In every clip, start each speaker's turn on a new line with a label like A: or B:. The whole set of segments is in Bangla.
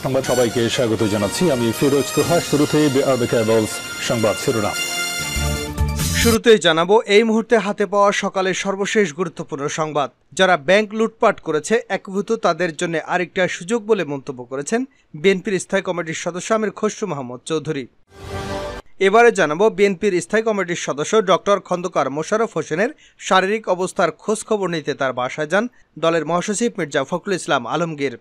A: সংবাদ সবাইকে স্বাগত জানাচ্ছি। আমি ফিরোজ তোহা। শুরুতেই সংবাদ শিরোনাম।
B: শুরুতেই জানাবো এই মুহূর্তে হাতে পাওয়া সকালের সর্বশেষ গুরুত্বপূর্ণ সংবাদ। যারা ব্যাংক লুটপাট করেছে একীভূত তাদের জন্য আরেকটা সুযোগ বলে মন্তব্য করেছেন বিএনপির স্থায়ী কমিটির সদস্য আমির খসরু মাহমুদ চৌধুরী। এবারে জানাবো বিএনপির স্থায়ী কমিটির সদস্য ডক্টর খন্দকার মোশাররফ হোসেনের শারীরিক অবস্থার খোঁজ খবর নিতে তার বাসায় যান দলের মহাসচিব মির্জা ফখরুল ইসলাম আলমগীর।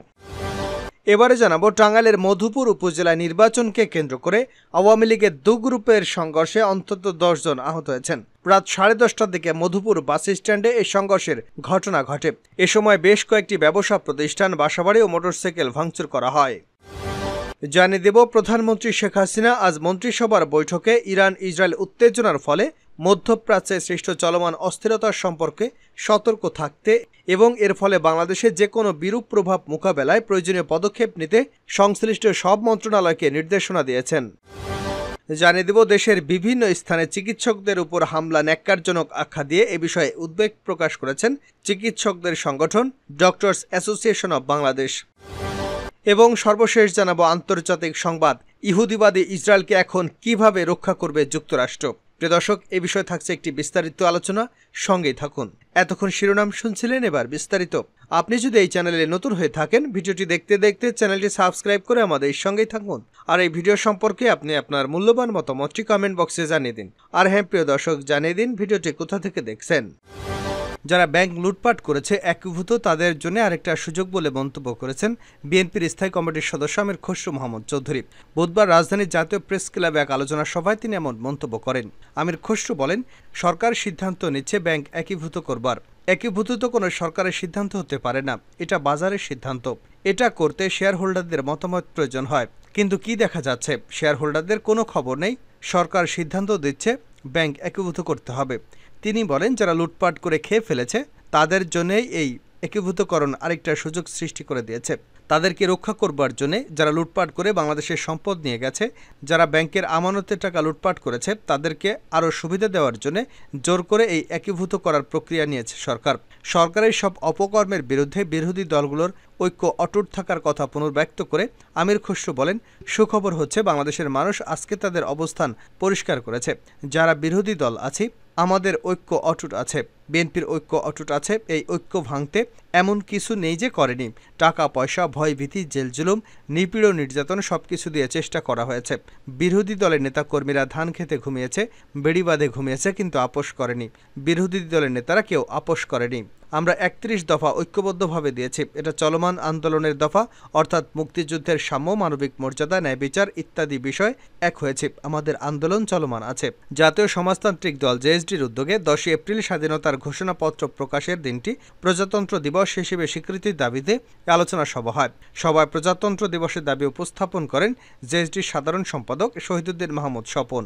B: এবারে জানাবো টাঙ্গাইলের মধুপুর উপজেলা নির্বাচনকে কেন্দ্র করে আওয়ামী লীগের দু গ্রুপের সংঘর্ষে অন্তত 10 জন আহত হয়েছেন। রাত 10:30টার দিকে মধুপুর বাস স্ট্যান্ডে এই সংঘর্ষের ঘটনা ঘটে। এ সময় বেশ কয়েকটি ব্যবসা প্রতিষ্ঠান, বাসাবাড়ি ও মোটরসাইকেল ভাঙচুর করা হয়। জানিয়ে দেব, প্রধানমন্ত্রী শেখ হাসিনা আজ মন্ত্রিসভার বৈঠকে ইরান ইসরায়েল উত্তেজনার ফলে মধ্যপ্রাচ্যে সৃষ্ট চলমান অস্থিরতার সম্পর্কে সতর্ক থাকতে এবং এর ফলে বাংলাদেশে যে কোনো বিরূপ প্রভাব মোকাবেলায় প্রয়োজনীয় পদক্ষেপ নিতে সংশ্লিষ্ট সব মন্ত্রণালয়কে নির্দেশনা দিয়েছেন। জানিয়ে দেব, দেশের বিভিন্ন স্থানে চিকিৎসকদের উপর হামলা ন্যাক্কারজনক আখ্যা দিয়ে এ বিষয়ে উদ্বেগ প্রকাশ করেছেন চিকিৎসকদের সংগঠন ডক্টরস অ্যাসোসিয়েশন অব বাংলাদেশ। এবং সর্বশেষ জানাবো আন্তর্জাতিক সংবাদ। ইহুদিবাদী ইসরায়েলকে এখন কিভাবে রক্ষা করবে যুক্তরাষ্ট্র। প্রিয় দর্শক, এ বিষয়ে থাকছে একটি বিস্তারিত আলোচনা, সঙ্গেই থাকুন। এতক্ষণ শিরোনাম শুনছিলেন, এবার বিস্তারিত। আপনি যদি এই চ্যানেলে নতুন হয়ে থাকেন, ভিডিওটি দেখতে দেখতে চ্যানেলটি সাবস্ক্রাইব করে আমাদের সঙ্গেই থাকুন। আর এই ভিডিও সম্পর্কে আপনি আপনার মূল্যবান মতামতটি কমেন্ট বক্সে জানিয়ে দিন। আর হ্যাঁ প্রিয় দর্শক, জানিয়ে দিন ভিডিওটি কোথা থেকে দেখছেন। যারা ব্যাংক লুটপাট করেছে একীভূত তাদের জন্য আরেকটা সুযোগ বলে মন্তব্য করেছেন বিএনপির স্থায়ী কমিটির সদস্য আমির খসরু মাহমুদ চৌধুরী। বুধবার রাজধানীর জাতীয় প্রেস ক্লাবে এক আলোচনা সভায় তিনি এমন মন্তব্য করেন। আমির খসরু বলেন, সরকার সিদ্ধান্ত নিচ্ছে ব্যাংক একীভূত করবার। একীভূত তো কোনো সরকারের সিদ্ধান্ত হতে পারে না, এটা বাজারের সিদ্ধান্ত। এটা করতে শেয়ার হোল্ডারদের মতামত প্রয়োজন হয়। কিন্তু কি দেখা যাচ্ছে, শেয়ার হোল্ডারদের কোনো খবর নেই। সরকার সিদ্ধান্ত দিচ্ছে ব্যাংক একীভূত করতে হবে। তিনি বলেন, যারা লুটপাট করে খেয়ে ফেলেছে তাদের জন্যই এই একীভূতকরণ আরেকটা সুযোগ সৃষ্টি করে দিয়েছে। তাদেরকে রক্ষা করবার জন্যে যারা লুটপাট করে বাংলাদেশের সম্পদ নিয়ে গেছে, যারা ব্যাংকের আমানতের টাকা লুটপাট করেছে, তাদেরকে আরও সুবিধা দেওয়ার জন্য জোর করে এই একীভূত করার প্রক্রিয়া নিয়েছে সরকার। সরকারের সব অপকর্মের বিরুদ্ধে বিরোধী দলগুলোর ঐক্য অটুট থাকার কথা পুনর্ব্যক্ত করে আমির খসরু বলেন, সুখবর হচ্ছে বাংলাদেশের মানুষ আজকে তাদের অবস্থান পরিষ্কার করেছে। যারা বিরোধী দল আছে আমাদের ঐক্য অটুট আছে, বিএনপির ঐক্য অটুট আছে। এই ঐক্য ভাঙতে এমন কিছু নেই যে করেনি। টাকা পয়সা, ভয় ভীতি, জেল জুলুম, নিপীড়ন, নির্যাতন সবকিছু দিয়ে চেষ্টা করা হয়েছে। বিরোধী দলের নেতাকর্মীরা ধান খেতে ঘুমিয়েছে, বেড়িবাঁধে ঘুমিয়েছে, কিন্তু আপোষ করেনি। বিরোধী দলের নেতারা কেউ আপোষ করেনি। আমরা 31 দফা ঐক্যবদ্ধভাবে দিয়েছি। এটা চলমান আন্দোলনের দফা, অর্থাৎ মুক্তিযুদ্ধের সাম্য, মানবিক মর্যাদা, ন্যায় বিচার ইত্যাদি বিষয় এক হয়েছে। আমাদের আন্দোলন চলমান আছে। জাতীয় সমাজতান্ত্রিক দল জেএসডির উদ্যোগে 10 এপ্রিল স্বাধীনতার ঘোষণাপত্র প্রকাশের দিনটি প্রজাতন্ত্র দিবস হিসেবে স্বীকৃতির দাবিতে আলোচনা সভা হয়। সভায় প্রজাতন্ত্র দিবসের দাবি উপস্থাপন করেন জেএসডির সাধারণ সম্পাদক শহীদুদ্দিন মাহমুদ স্বপন।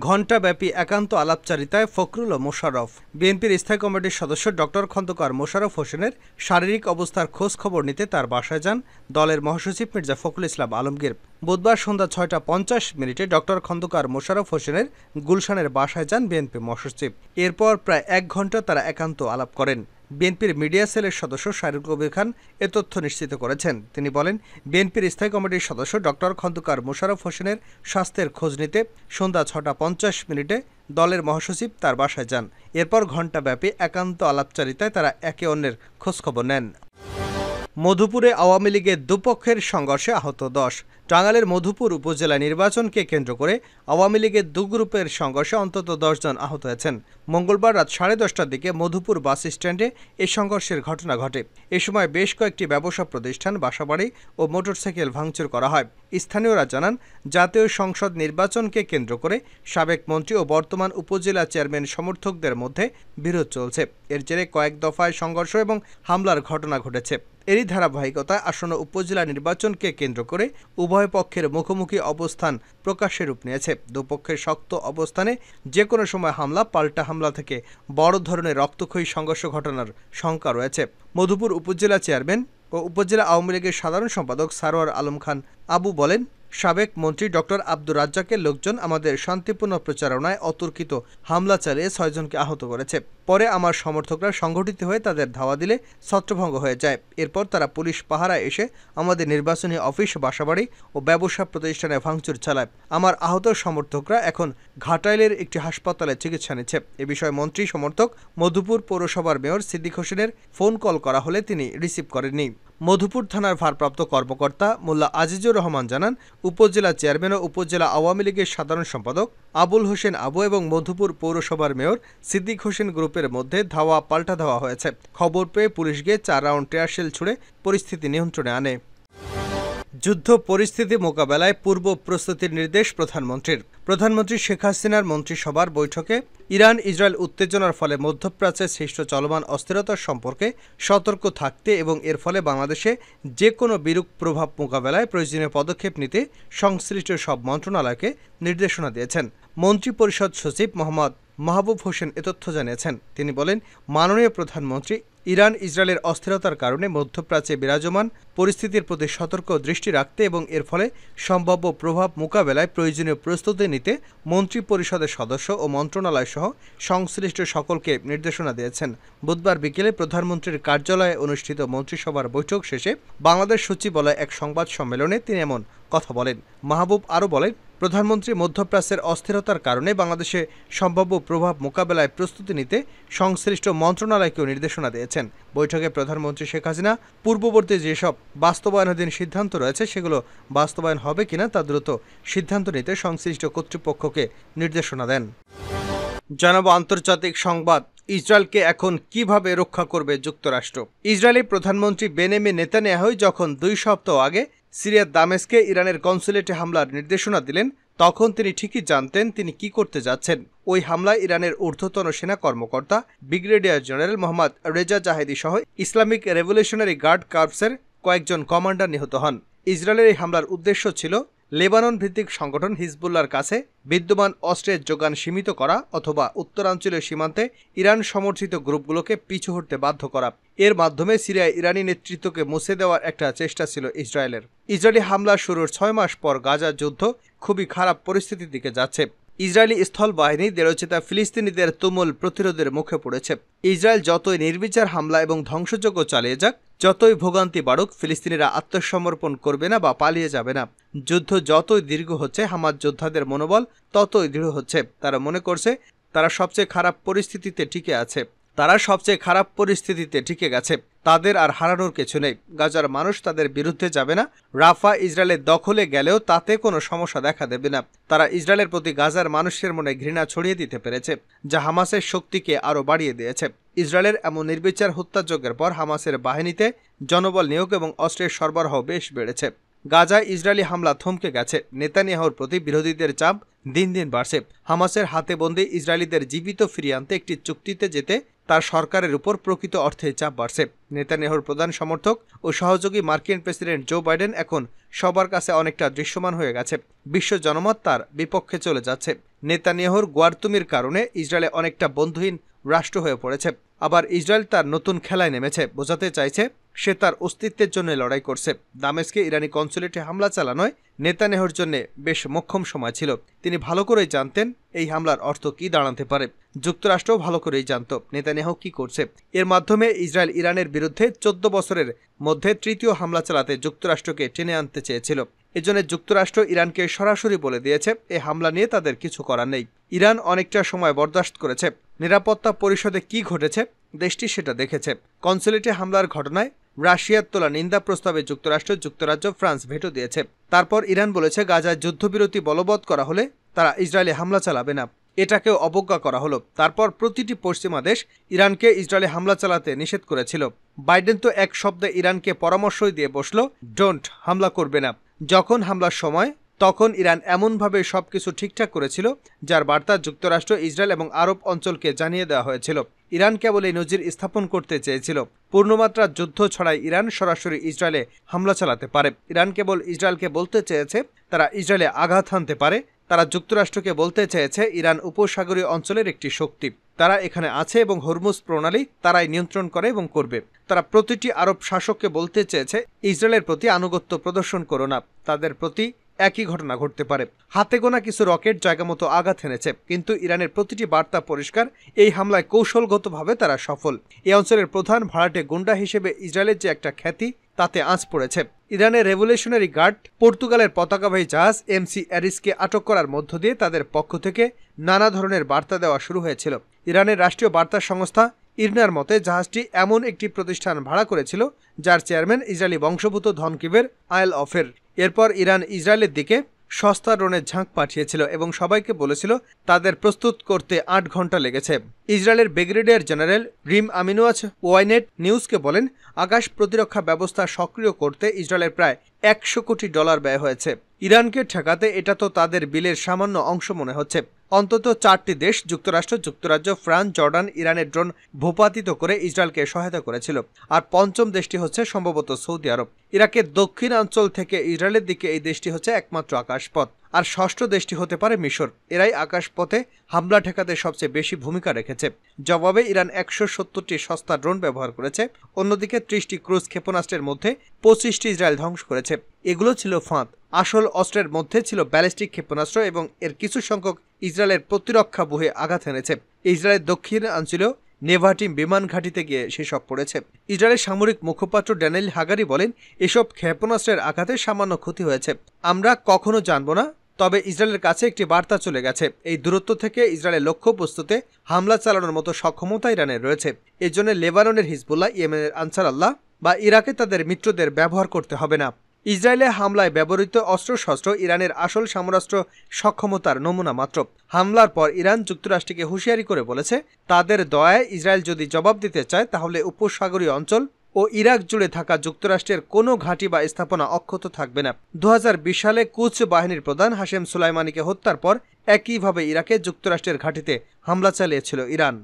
B: ঘণ্টাব্যাপী একান্ত আলাপচারিতায় ফখরুল ও মোশাররফ। বিএনপির স্থায়ী কমিটির সদস্য ডক্টর খন্দকার মোশাররফ হোসেনের শারীরিক অবস্থার খোঁজ খবর নিতে তার বাসায় যান দলের মহাসচিব মির্জা ফখরুল ইসলাম আলমগীর। বুধবার সন্ধ্যা 6:50 ডক্টর খন্দকার মোশাররফ হোসেনের গুলশানের বাসায় যান বিএনপি মহাসচিব। এরপর প্রায় 1 ঘণ্টা তারা একান্ত আলাপ করেন। বিএনপির মিডিয়া সেলের সদস্য শাহরুখ কবির খান এ তথ্য নিশ্চিত করেছেন। তিনি বলেন, বিএনপির স্থায়ী কমিটির সদস্য ডক্টর খন্দকার মোশাররফ হোসেনের স্বাস্থ্যের খোঁজ নিতে সন্ধ্যা 6:50 দলের মহাসচিব তার বাসায় যান। এরপর ঘণ্টাব্যাপী একান্ত আলাপচারিতায় তারা একে অন্যের খোঁজখবর নেন। মধুপুরে আওয়ামী লীগের দুপক্ষের সংঘর্ষে আহত 10। টাঙ্গাইলের মধুপুর উপজেলা নির্বাচনকে কেন্দ্র করে আওয়ামী লীগের দু গ্রুপের সংঘর্ষে অন্তত 10 জন আহত হয়েছেন। মঙ্গলবার রাত 10:30টার দিকে মধুপুর বাস স্ট্যান্ডে এই সংঘর্ষের ঘটনা ঘটে। এ সময় বেশ কয়েকটি ব্যবসা প্রতিষ্ঠান, বাসাবাড়ি ও মোটরসাইকেল ভাঙচুর করা হয়। স্থানীয়রা জানান, জাতীয় সংসদ নির্বাচনকে কেন্দ্র করে সাবেক মন্ত্রী ও বর্তমান উপজেলা চেয়ারম্যান সমর্থকদের মধ্যে বিরোধ চলছে। এর জেরে কয়েক দফায় সংঘর্ষ এবং হামলার ঘটনা ঘটেছে। এরই ধারাবাহিকতায় আসন্ন উপজেলা নির্বাচনকে কেন্দ্র করে উভয় পক্ষের মুখোমুখি অবস্থান প্রকাশ্যে রূপ নিয়েছে। দুপক্ষের শক্ত অবস্থানে যে কোনো সময় হামলা, পাল্টা হামলা থেকে বড় ধরনের রক্তক্ষয়ী সংঘর্ষ ঘটনার শঙ্কা রয়েছে। মধুপুর উপজেলা চেয়ারম্যান ও উপজেলা আওয়ামী লীগের সাধারণ সম্পাদক সারোয়ার আলম খান আবু বলেন, সাবেক মন্ত্রী ডক্টর আব্দুর রাজ্জাকের লোকজন আমাদের শান্তিপূর্ণ প্রচারণায় অতর্কিত হামলা চালিয়ে 6 জনকে আহত করেছে। পরে আমার সমর্থকরা সংগঠিত হয়ে তাদের ধাওয়া দিলে ছত্রভঙ্গ হয়ে যায়। এরপর তারা পুলিশ পাহারায় এসে আমাদের নির্বাচনী অফিস, বাসাবাড়ি ও ব্যবসা প্রতিষ্ঠানে ভাঙচুর চালায়। আমার আহত সমর্থকরা এখন ঘাটাইলের একটি হাসপাতালে চিকিৎসা নিচ্ছে। এ বিষয়ে মন্ত্রী সমর্থক মধুপুর পৌরসভার মেয়র সিদ্দিক হোসেনের ফোন কল করা হলে তিনি রিসিভ করেননি। মধুপুর থানার ভারপ্রাপ্ত কর্মকর্তা মোল্লা আজিজুর রহমান জানান, উপজেলা চেয়ারম্যান ও উপজেলা আওয়ামী লীগের সাধারণ সম্পাদক আবুল হোসেন আবু এবং মধুপুর পৌরসভার মেয়র সিদ্দিক হোসেন গ্রুপের মধ্যে ধাওয়া পাল্টা ধাওয়া হয়েছে। খবর পেয়ে পুলিশ গিয়ে 4 রাউন্ড টিয়ারশেল ছুড়ে পরিস্থিতি নিয়ন্ত্রণে আনে। যুদ্ধ পরিস্থিতি মোকাবেলায় পূর্ব প্রস্তুতির নির্দেশ প্রধানমন্ত্রীর। প্রধানমন্ত্রী শেখ হাসিনার মন্ত্রিসভার বৈঠকে ইরান ইসরায়েল উত্তেজনার ফলে মধ্যপ্রাচ্যে সৃষ্ট চলমান অস্থিরতার সম্পর্কে সতর্ক থাকতে এবং এর ফলে বাংলাদেশে যে কোনো বিরূপ প্রভাব মোকাবেলায় প্রয়োজনীয় পদক্ষেপ নিতে সংশ্লিষ্ট সব মন্ত্রণালয়কে নির্দেশনা দিয়েছেন। মন্ত্রিপরিষদ সচিব মোহাম্মদ মাহবুব হোসেন এ তথ্য জানিয়েছেন। তিনি বলেন, মাননীয় প্রধানমন্ত্রী ইরান ইসরায়েলের অস্থিরতার কারণে মধ্যপ্রাচ্যে বিরাজমান পরিস্থিতির প্রতি সতর্ক দৃষ্টি রাখতে এবং এর ফলে সম্ভাব্য প্রভাব মোকাবেলায় প্রয়োজনীয় প্রস্তুতি নিতে মন্ত্রিপরিষদের সদস্য ও মন্ত্রণালয় সহ সংশ্লিষ্ট সকলকে নির্দেশনা দিয়েছেন। বুধবার বিকেলে প্রধানমন্ত্রীর কার্যালয়ে অনুষ্ঠিত মন্ত্রিসভার বৈঠক শেষে বাংলাদেশ সচিবালয়ে এক সংবাদ সম্মেলনে তিনি এমন কথা বলেন। মাহবুব আরও বলেন, প্রধানমন্ত্রী মধ্যপ্রাচ্যের অস্থিরতার কারণে বাংলাদেশে সম্ভাব্য প্রভাব মোকাবেলায় প্রস্তুতি নিতে সংশ্লিষ্ট মন্ত্রণালয়কেও নির্দেশনা দিয়েছেন। বৈঠকে প্রধানমন্ত্রী শেখ হাসিনা পূর্ববর্তী যেসব বাস্তবায়নাধীন সিদ্ধান্ত রয়েছে সেগুলো বাস্তবায়ন হবে কিনা তা দ্রুত সিদ্ধান্ত নিতে সংশ্লিষ্ট কর্তৃপক্ষকে নির্দেশনা দেন। জানাবো আন্তর্জাতিক সংবাদ। ইসরায়েলকে এখন কিভাবে রক্ষা করবে যুক্তরাষ্ট্র। ইসরায়েলি প্রধানমন্ত্রী বেনিয়ামিন নেতানিয়াহু যখন 2 সপ্তাহ আগে সিরিয়ার দামেস্কে ইরানের কনসুলেটে হামলার নির্দেশনা দিলেন, তখন তিনি ঠিকই জানতেন তিনি কি করতে যাচ্ছেন। ওই হামলায় ইরানের ঊর্ধ্বতন সেনা কর্মকর্তা ব্রিগেডিয়ার জেনারেল মোহাম্মদ রেজা জাহেদি সহ ইসলামিক রেভলিউশনারি গার্ড কর্পসের কয়েকজন কমান্ডার নিহত হন। ইসরায়েলের এই হামলার উদ্দেশ্য ছিল লেবানন ভিত্তিক সংগঠন হিজবুল্লাহর কাছে বিদ্যমান অস্ত্রের যোগান সীমিত করা অথবা উত্তরাঞ্চলীয় সীমান্তে ইরান সমর্থিত গ্রুপগুলোকে পিছু হটতে বাধ্য করা। এর মাধ্যমে সিরিয়ায় ইরানি নেতৃত্বকে মুছে দেওয়ার একটা চেষ্টা ছিল ইসরায়েলের। ইসরায়েলি হামলা শুরুর 6 মাস পর গাজার যুদ্ধ খুবই খারাপ পরিস্থিতির দিকে যাচ্ছে। ইসরায়েলি স্থল বাহিনী দেরোচিতা ফিলিস্তিনিদের তুমুল প্রতিরোধের মুখে পড়েছে। ইসরায়েল যতই নির্বিচার হামলা এবং ধ্বংসযজ্ঞ চালিয়ে যাক, যতই ভোগান্তি বাড়ুক, ফিলিস্তিনিরা আত্মসমর্পণ করবে না বা পালিয়ে যাবে না। যুদ্ধ যতই দীর্ঘ হচ্ছে, হামাস যোদ্ধাদের মনোবল ততই দৃঢ় হচ্ছে। তারা মনে করছে তারা সবচেয়ে খারাপ পরিস্থিতিতে টিকে গেছে। তাদের আর হারানোর কিছু নেই। গাজার মানুষ তাদের বিরুদ্ধে যাবে না। রাফা ইসরায়েলের দখলে গেলেও তাতে কোনো সমস্যা দেখা দেবে না। তারা ইসরায়েলের প্রতি গাজার মানুষের মনে ঘৃণা ছড়িয়ে দিতে পেরেছে, যা হামাসের শক্তিকে আরও বাড়িয়ে দিয়েছে। ইসরায়েলের এমন নির্বিচার হত্যাযজ্ঞের পর হামাসের বাহিনীতে জনবল নিয়োগ এবং অস্ত্রের সরবরাহ বেশ বেড়েছে। গাজায় ইসরায়েলি হামলা থমকে গেছে। নেতানিয়াহুর প্রতি বিরোধীদের চাপ দিন দিন বাড়ছে। হামাসের হাতে বন্দী ইসরায়েলিদের জীবিত ফিরিয়ে আনতে একটি চুক্তিতে যেতে তার সরকারের উপর প্রকৃত অর্থে চাপ বাড়ছে। নেতানিয়াহুর প্রধান সমর্থক ও সহযোগী মার্কিন প্রেসিডেন্ট জো বাইডেন এখন সবার কাছে অনেকটা দৃশ্যমান হয়ে গেছে। বিশ্ব জনমত তার বিপক্ষে চলে যাচ্ছে। নেতানিয়াহুর গোয়ারতুমির কারণে ইসরায়েলে অনেকটা বন্ধুহীন রাষ্ট্র হয়ে পড়েছে। আবার ইসরায়েল তার নতুন খেলায় নেমেছে, বোঝাতে চাইছে সে তার অস্তিত্বের জন্য লড়াই করছে। দামেস্কে ইরানি কনসুলেটে হামলা চালানোয় নেতানিয়াহুর জন্য বেশ মোক্ষম সময় ছিল। তিনি ভালো করেই জানতেন এই হামলার অর্থ কি দাঁড়াতে পারে। যুক্তরাষ্ট্রও ভালো করেই জানত নেতানিয়াহু কি করছে। এর মাধ্যমে ইসরায়েল ইরানের বিরুদ্ধে 14 বছরের মধ্যে তৃতীয় হামলা চালাতে যুক্তরাষ্ট্রকে টেনে আনতে চেয়েছিল। এজন্য যুক্তরাষ্ট্র ইরানকে সরাসরি বলে দিয়েছে এই হামলা নিয়ে তাদের কিছু করার নেই। ইরান অনেকটা সময় বরদাস্ত করেছে। নিরাপত্তা পরিষদে কি ঘটেছে দেশটি সেটা দেখেছে। কনসুলেটে হামলার ঘটনায় রাশিয়ার তোলা নিন্দা প্রস্তাবে যুক্তরাজ্য, ফ্রান্স ভেটো দিয়েছে। তারপর ইরান বলেছে গাজায় যুদ্ধবিরতি বলবৎ করা হলে তারা ইসরায়েলে হামলা চালাবে না। এটাকেও অবজ্ঞা করা হলো। তারপর প্রতিটি পশ্চিমা দেশ ইরানকে ইসরায়েলে হামলা চালাতে নিষেধ করেছিল। বাইডেন তো এক শব্দে ইরানকে পরামর্শই দিয়ে বসল, ডোন্ট, হামলা করবে না। যখন হামলার সময় তখন ইরান এমনভাবে সবকিছু ঠিকঠাক করেছিল যার বার্তা যুক্তরাষ্ট্র, ইসরায়েল এবং আরব অঞ্চলকে জানিয়ে দেওয়া হয়েছিল। ইরান কেবল এই নজির স্থাপন করতে চেয়েছিল। পূর্ণমাত্রার যুদ্ধ ছড়াই ইরান সরাসরি ইসরায়েলে হামলা চালাতে পারে। ইরান কেবল ইসরায়েলকে বলতে চেয়েছে তারা ইসরায়েলে আঘাত হানতে পারে। তারা যুক্তরাষ্ট্রকে বলতে চেয়েছে ইরান উপসাগরীয় অঞ্চলের একটি শক্তি। তারা এখানে আছে এবং হরমুজ প্রণালী তারাই নিয়ন্ত্রণ করে এবং করবে। তারা প্রতিটি আরব শাসককে বলতে চেয়েছে ইসরায়েলের প্রতি আনুগত্য প্রদর্শন করো না, তাদের প্রতি একই ঘটনা ঘটতে পারে। হাতে গোনা কিছু রকেট জায়গামতো আঘাত হেনেছে, কিন্তু ইরানের প্রতিটি বার্তা পরিষ্কার, এই হামলায় কৌশলগতভাবে তারা সফল। এই অঞ্চলের প্রধান ভাড়াটে গুন্ডা হিসেবে ইসরায়েলের যে একটা খ্যাতি, তাতে আঁচ পড়েছে। ইরানের রেভলিউশনারি গার্ড পর্তুগালের পতাকাবাহী জাহাজ এমসি অ্যারিসকে আটক করার মধ্য দিয়ে তাদের পক্ষ থেকে নানা ধরনের বার্তা দেওয়া শুরু হয়েছিল। ইরানের রাষ্ট্রীয় বার্তা সংস্থা ইরনার মতে জাহাজটি এমন একটি প্রতিষ্ঠান ভাড়া করেছিল যার চেয়ারম্যান ইসরায়েলি বংশোদ্ভূত ধনকিবের আয়েল অফের। এরপর ইরান ইসরায়েলের দিকে সস্তা ড্রোনের ঝাঁক পাঠিয়েছিল এবং সবাইকে বলেছিল তাদের প্রস্তুত করতে 8 ঘন্টা লেগেছে। ইসরায়েলের ব্রিগেডিয়ার জেনারেল রিম আমিনুয়াজ ওয়াইনেট নিউজকে বলেন, আকাশ প্রতিরক্ষা ব্যবস্থা সক্রিয় করতে ইসরায়েলের প্রায় $100 কোটি ব্যয় হয়েছে। ইরানকে ঠেকাতে এটা তো তাদের বিলের সামান্য অংশ মনে হচ্ছে। অন্তত 4টি দেশ, যুক্তরাষ্ট্র, যুক্তরাজ্য, ফ্রান্স, জর্ডান, ইরানের ড্রোন ভূপাতিত করে ইসরায়েলকে সহায়তা করেছিল। আর পঞ্চম দেশটি হচ্ছে সম্ভবত সৌদি আরব। ইরাকের দক্ষিণাঞ্চল থেকে ইসরায়েলের দিকে এই দেশটি হচ্ছে একমাত্র আকাশপথ। আর ষষ্ঠ দেশটি হতে পারে মিশর। এরাই আকাশপথে হামলা ঠেকাতে সবচেয়ে বেশি ভূমিকা রেখেছে। জবাবে ইরান 170টি সস্তা ড্রোন ব্যবহার করেছে। অন্যদিকে 30টি ক্রুজ ক্ষেপণাস্ত্রের মধ্যে 25টি ইসরায়েল ধ্বংস করেছে। এগুলো ছিল ফাঁদ। আসল অস্ত্রের মধ্যে ছিল ব্যালিস্টিক ক্ষেপণাস্ত্র এবং এর কিছু সংখ্যক ইসরায়েলের প্রতিরক্ষা বুহে আঘাত এনেছে। ইসরায়েলের দক্ষিণাঞ্চলীয় নেভাটিম বিমান ঘাঁটিতে গিয়ে সেসব পড়েছে। ইসরায়েলের সামরিক মুখপাত্র ড্যানিয়েল হাগারি বলেন, এসব ক্ষেপণাস্ত্রের আঘাতে সামান্য ক্ষতি হয়েছে। আমরা কখনো জানব না, তবে ইসরায়েলের কাছে একটি বার্তা চলে গেছে। এই দূরত্ব থেকে ইসরায়েলের লক্ষ্যবস্তুতে হামলা চালানোর মতো সক্ষমতা ইরানের রয়েছে। এজন্য লেবাননের হিজবুল্লাহ, ইয়েমেনের আনসার আল্লাহ বা ইরাকে তাদের মিত্রদের ব্যবহার করতে হবে না। ইসরায়েলে হামলায় ব্যবহৃত অস্ত্রশস্ত্র ইরানের আসল সমরাস্ত্র সক্ষমতার নমুনা মাত্র। হামলার পর ইরান যুক্তরাষ্ট্রকে হুঁশিয়ারি করে বলেছে, তাদের দয়ায় ইসরায়েল যদি জবাব দিতে চায় তাহলে উপসাগরীয় অঞ্চল ও ইরাক জুড়ে থাকা যুক্তরাষ্ট্রের কোনো ঘাঁটি বা স্থাপনা অক্ষত থাকবে না। 2020 সালে কুচ বাহিনীর প্রধান হাশেম সুলাইমানিকে হত্যার পর একইভাবে ইরাকে যুক্তরাষ্ট্রের ঘাঁটিতে হামলা চালিয়েছিল ইরান।